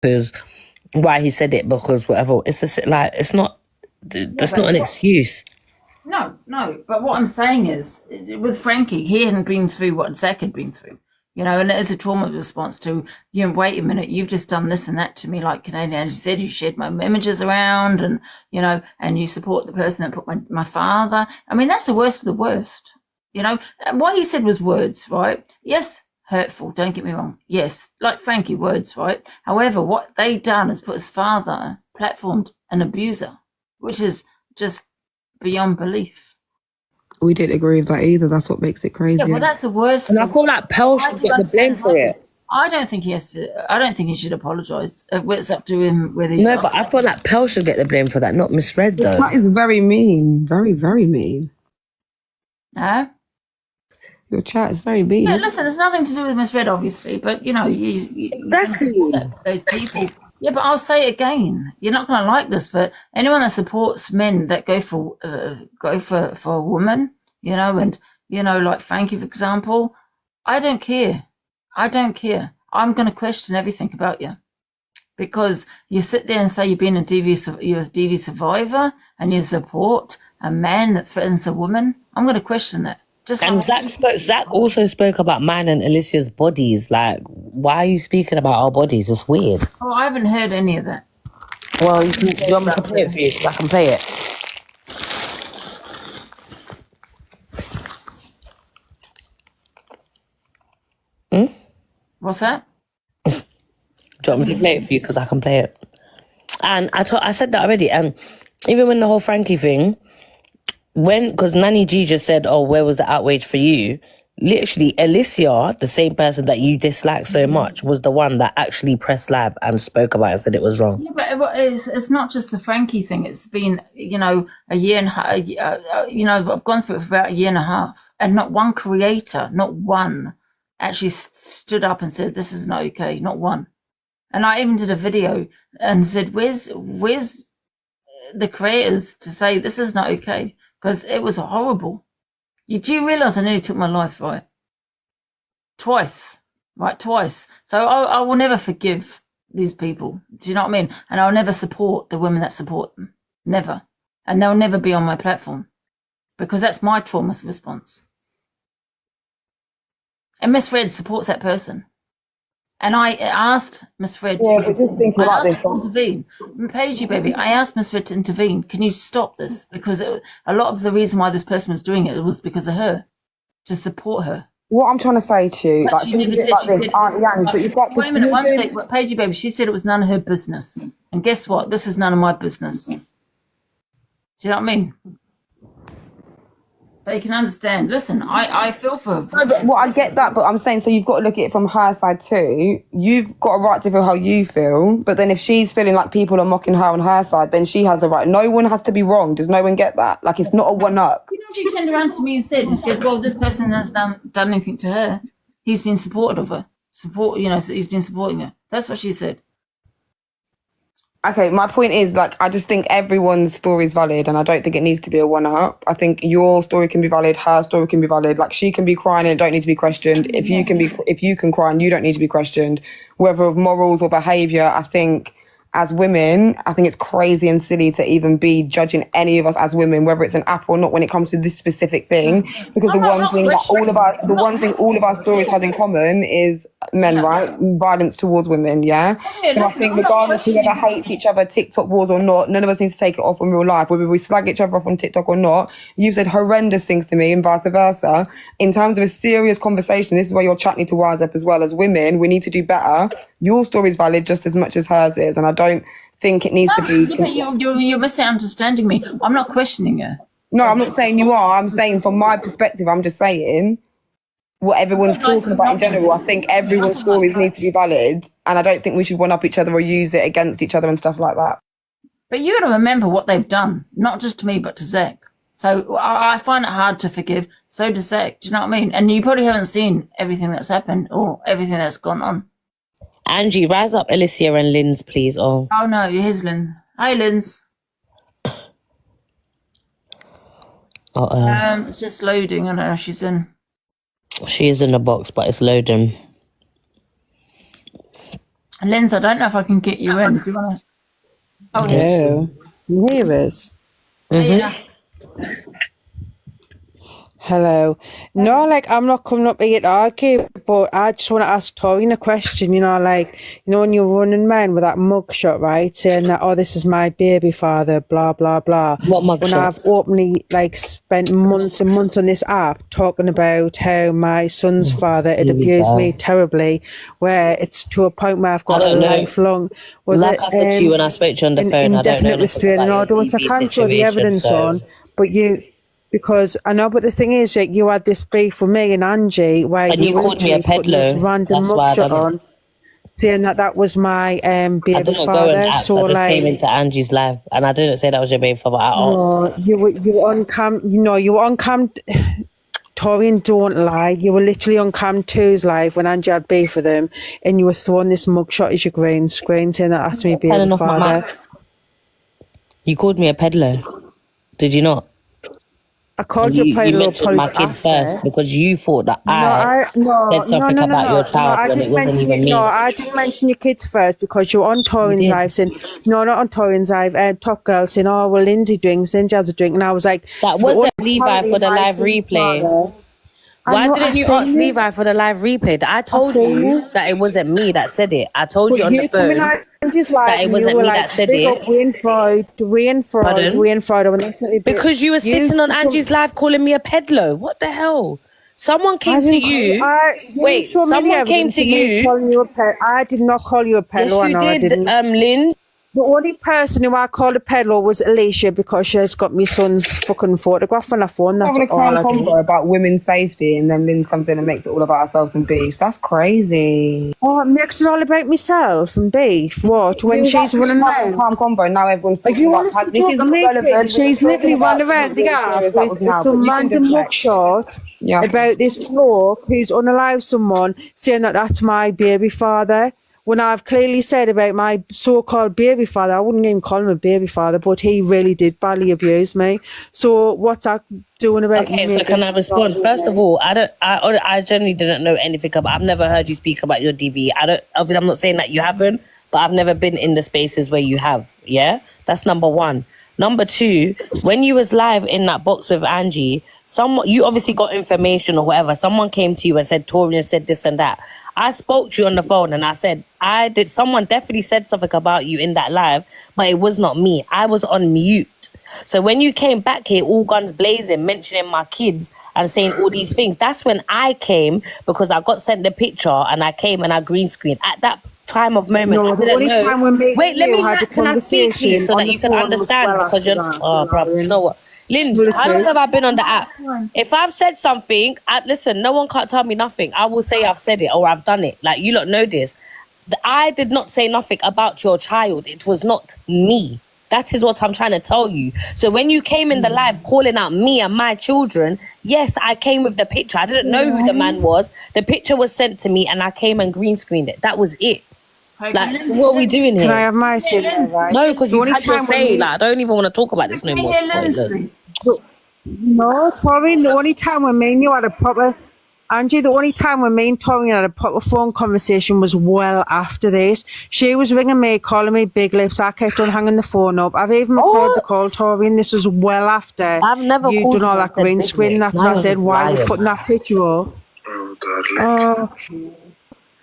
because why he said it, because whatever. It's just like, it's not, that's not an excuse. No. But what I'm saying is, with Frankie, he hadn't been through what Zach had been through. You know, and it is a trauma response to, you know, wait a minute, you've just done this and that to me, like Canadian Angie said, you shared my images around and, you know, and you support the person that put my father. I mean, that's the worst of the worst, you know. And what he said was words, right? Yes, hurtful, don't get me wrong. Yes, like Frankie, words, right? However, what they done is put his father, platformed an abuser, which is just beyond belief. We didn't agree with that either. That's what makes it crazy. Yeah, well, that's the worst. And I feel like Pearl should get the blame for it. I don't think he has to. I don't think he should apologise. It's up to him whether he's... No, but I feel like Pearl should get the blame for that, not Miss Red, though. That is very mean. Very, very mean. No? Your chat is very mean. No, listen, it's nothing to do with Miss Red, obviously, but, you know... Exactly. Those people... Yeah, but I'll say it again. You're not going to like this, but anyone that supports men that go for a woman, you know, and, you know, like Frankie, for example, I don't care. I'm going to question everything about you. Because you sit there and say you've been you're a DV survivor and you support a man that threatens a woman. I'm going to question that. And Zach also spoke about mine and Alicia's bodies. Like, why are you speaking about our bodies? It's weird. Oh, I haven't heard any of that. Well, do you want me to play it for you? I can play it. What's that? Do you want me to play it for you? Because I can play it. And I said that already. And even when the whole Frankie thing, because Nanny G just said, oh, where was the outrage for you? Literally, Alicia, the same person that you dislike so much, was the one that actually pressed live and spoke about it and said it was wrong. Yeah, but it's not just the Frankie thing. It's been, you know, a year and a half, you know, I've gone through it for about a year and a half. And not one creator, not one, actually stood up and said, this is not okay, not one. And I even did a video and said, where's the creators to say this is not okay? Because it was horrible. Do you realise I nearly took my life, right? Twice. So I will never forgive these people. Do you know what I mean? And I'll never support the women that support them. Never. And they'll never be on my platform. Because that's my trauma response. And Miss Red supports that person. And I asked Miss Fred to intervene. Paige, baby, I asked Miss Fred to intervene. Can you stop this? Because a lot of the reason why this person was doing it was because of her, to support her. What I'm trying to say to you, but she never did. She said, wait a minute, one second. Paige, baby, she said it was none of her business. And guess what? This is none of my business. Do you know what I mean? So you can understand. Listen, I feel for... No, but, well, I get that, but I'm saying, so you've got to look at it from her side too. You've got a right to feel how you feel, but then if she's feeling like people are mocking her on her side, then she has a right. No one has to be wrong. Does no one get that? Like, it's not a one-up. You know, she turned around to me and said, well, this person has done anything to her. He's been supportive of her. He's been supporting her. That's what she said. Okay, my point is, like, I just think everyone's story is valid, and I don't think it needs to be a one-up. I think your story can be valid, her story can be valid. Like, she can be crying and it don't need to be questioned. If you can cry and you don't need to be questioned, whether of morals or behaviour, I think as women, I think it's crazy and silly to even be judging any of us as women, whether it's an app or not, when it comes to this specific thing. Because the one thing all of our stories has in common is men, right? Violence towards women, yeah? So I think regardless of whoever hates each other, TikTok wars or not, none of us need to take it off in real life. Whether we slag each other off on TikTok or not, you've said horrendous things to me and vice versa. In terms of a serious conversation, this is where your chat need to wise up as well. As women, we need to do better. Your story is valid just as much as hers is, and I don't think it needs to be... You're misunderstanding me. I'm not questioning her. No, I'm not saying you are. I'm saying from my perspective, I'm just saying what everyone's talking about in general. I think everyone's stories need to be valid, and I don't think we should one-up each other or use it against each other and stuff like that. But you got to remember what they've done, not just to me, but to Zach. So I find it hard to forgive. So does Zach. Do you know what I mean? And you probably haven't seen everything that's happened or everything that's gone on. Angie, rise up Alicia and Linz, please. Oh no, here's Lynn. Hi, Linz. It's just loading. I don't know if she's in. She is in the box, but it's loading. Linz, I don't know if I can get you in. Do you want to? Oh, yeah. Hello. Here is. Yeah. Hello. No, like, I'm not coming up here to argue, but I just want to ask Torian a question. You know, like, you know, when you're running around with that mugshot, right, saying that, oh, this is my baby father, blah, blah, blah. What When mugshot? I've openly, like, spent months and months on this app talking about how my son's father had here we abused go. me terribly, where it's to a point where I've got a don't know. lifelong... Was Like it, I said to you when I spoke to you on the phone, I don't know indefinite nothing restraining about order, your which I DV can't show the situation, evidence so on, but you... Because I know, but the thing is that you had this beef with me and Angie, where and you were called me a literally putting this pedlo. random That's why I mugshot done it. on, saying that that was my I baby didn't go and father. act. So I just came like, into Angie's live, and I didn't say that was your baby father. I asked. no, you were on cam. You know, you were on cam. Torian, don't lie. You were literally on Cam 2's live when Angie had beef with him, and you were throwing this mugshot as your green screen, saying that that's my baby Turning off my father. mic. You called me a pedlo, did you not? I called And you a you pretty mentioned my apology kid first after. because you thought that No, I said something about your no. child I when it didn't wasn't mention even you. No, me. I didn't mention your kids first because you were on You Torian's did. live saying, no, not on Torian's live, Top Girl saying, oh, well, Lindsay drinks, Lindsay has a drink. And I was like, That the wasn't only Levi apology for the my live son's replay. father. I Why know, didn't I you seen ask it. Levi for the live replay? I I told seen you it. that it wasn't me that said it. I told But you on the you coming phone out and just that like, it and you wasn't were me like, that said big up it. Wayne Pardon? Freud, when that's not your bit. Because you were You, sitting on Angie's live calling me a pedlo. What the hell? Someone I came to didn't call you. you Wait, showed me the someone came evidence to of me you. calling you a pet. I did not call you a Yes, peddler, you no, I did, didn't. Lynn. The only person who I called a peddler was Alicia because she's got my son's fucking photograph on her phone. That's Having a all calm I convo do. about women's safety, and then Linz comes in and makes it all about ourselves and beefs. That's crazy. Oh, it makes it all about myself and beef. What? When she's running having a around? calm convo, now everyone's Are talking you about honestly this is talking not me? relevant. She's We're literally talking about run around the something gap serious. That was with now, some but you can random deflect. mugshot Yeah. about this bloke who's unalive someone, saying that that's my baby father. When I've clearly said about my so-called baby father, I wouldn't even call him a baby father, but he really did badly abuse me. So what's that doing about Okay, so making can I respond? me? First of all, I generally didn't know anything about. I've never heard you speak about your DV. Obviously, I'm not saying that you haven't, but I've never been in the spaces where you have. Yeah, that's number one. Number two, when you was live in that box with Angie, you obviously got information or whatever. Someone came to you and said Torian said this and that. I spoke to you on the phone and I said someone definitely said something about you in that live, but it was not me. I was on mute. So when you came back here, all guns blazing, mentioning my kids and saying all these things, that's when I came because I got sent the picture and I came and I green screened. At that time of moment, No, I the didn't only know. time when me Wait, and let you me had a can I speak, please, conversation so on that the you can phone was understand? well Because after you're, that. oh, bruv, do you know what? Lynn, Tell the how long truth. have I been on the app? If I've said something, listen, no one can't tell me nothing. I will say I've said it or I've done it. Like, you lot know this. I did not say nothing about your child. It was not me. That is what I'm trying to tell you. So when you came in the live calling out me and my children, yes, I came with the picture. I didn't know who the man was. The picture was sent to me and I came and green screened it. That was it. Like, so what are we doing Can I here? have my say there, right? No, because The you only had your time when say. me- Like, I don't even want to talk about this no Can more. you hear Linz, Pointless. please? No, Torian, the only time when me and you had a proper... Angie, the only time when me and Torian had a proper phone conversation was well after this. She was ringing me, calling me big lips. I kept on hanging the phone up. I've even recorded the call, Torian. This was well after I've never you called done you all and that said green big screen. lips. That's Now why I you're said, just why are you lying. putting that picture up? Oh,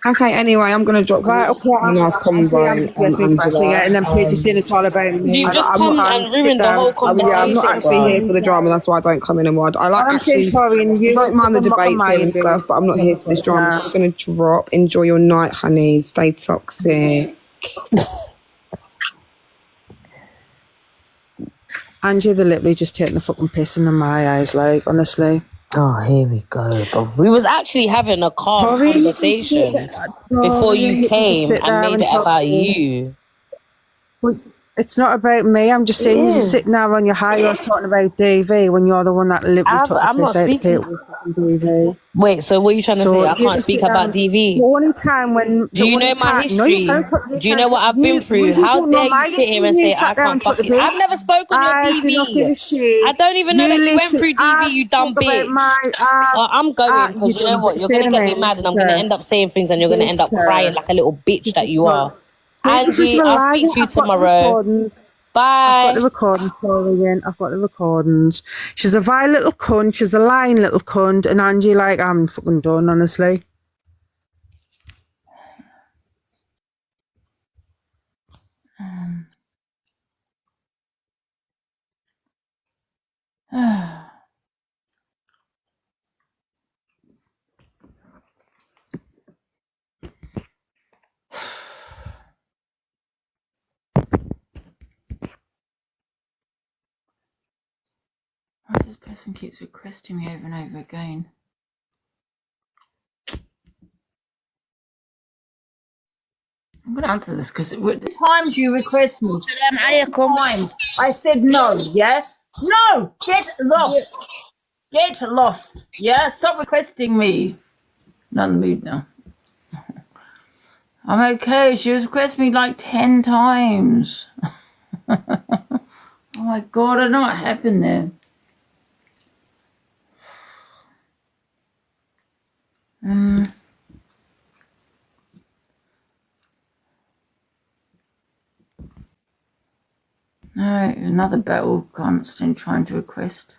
Okay, anyway, I'm going to drop right, okay. a nice convo I'm just listening correctly, yeah, and then Paige is saying it's all about me. You just I'm come not- and ruin the whole I'm not conversation, actually here bro. for the drama. That's why I don't come in and watch. I like I'm saying, actually. Torian, I you don't mind the fucking debates mock here and my stuff, but I'm not here for this drama. So I'm going to drop. Enjoy your night, honey. Stay toxic. Angie, they're literally just taking the fucking pissing in my eyes, like, honestly. Oh, here we go, bro. We was actually having a calm Torian, conversation before you came and made it about you. But It's not about me. I'm just saying you're sitting there on your high horse talking about DV when you're the one that literally took the I'm not piss out of speaking. people with DV. Wait, so what are you trying to say? I you can't can speak sit down- about DV. The only time when Do you know my No, you history? can't. Do you know what I've been through? You How don't know dare my you sit here history. and You say sat I there can't and took the fucking... I've piss. never spoken on I do not give a DV. shit. I don't even know that you went through DV, I you dumb spoke about bitch. my, I'm going because you know done what? You're say going to to get me mad and I'm going to end up saying things and you're going to end up Yes, crying sir. like a little bitch that you are. Because Angie, you're I'll lying. speak to you I've got the tomorrow. recordings. I've got the Bye. recordings, Florian. I've got the recordings. She's a vile little cunt. She's a lying little cunt. And Angie, like, I'm fucking done, honestly. Why this person keeps requesting me over and over again? I'm going to answer this because the times you request me, times I said no, yeah? No! Get lost! Get lost! Yeah? Stop requesting me. Not in the mood now. I'm okay. She was requesting me like 10 times. Oh my God, I don't know what happened there. No, another battle constant trying to request.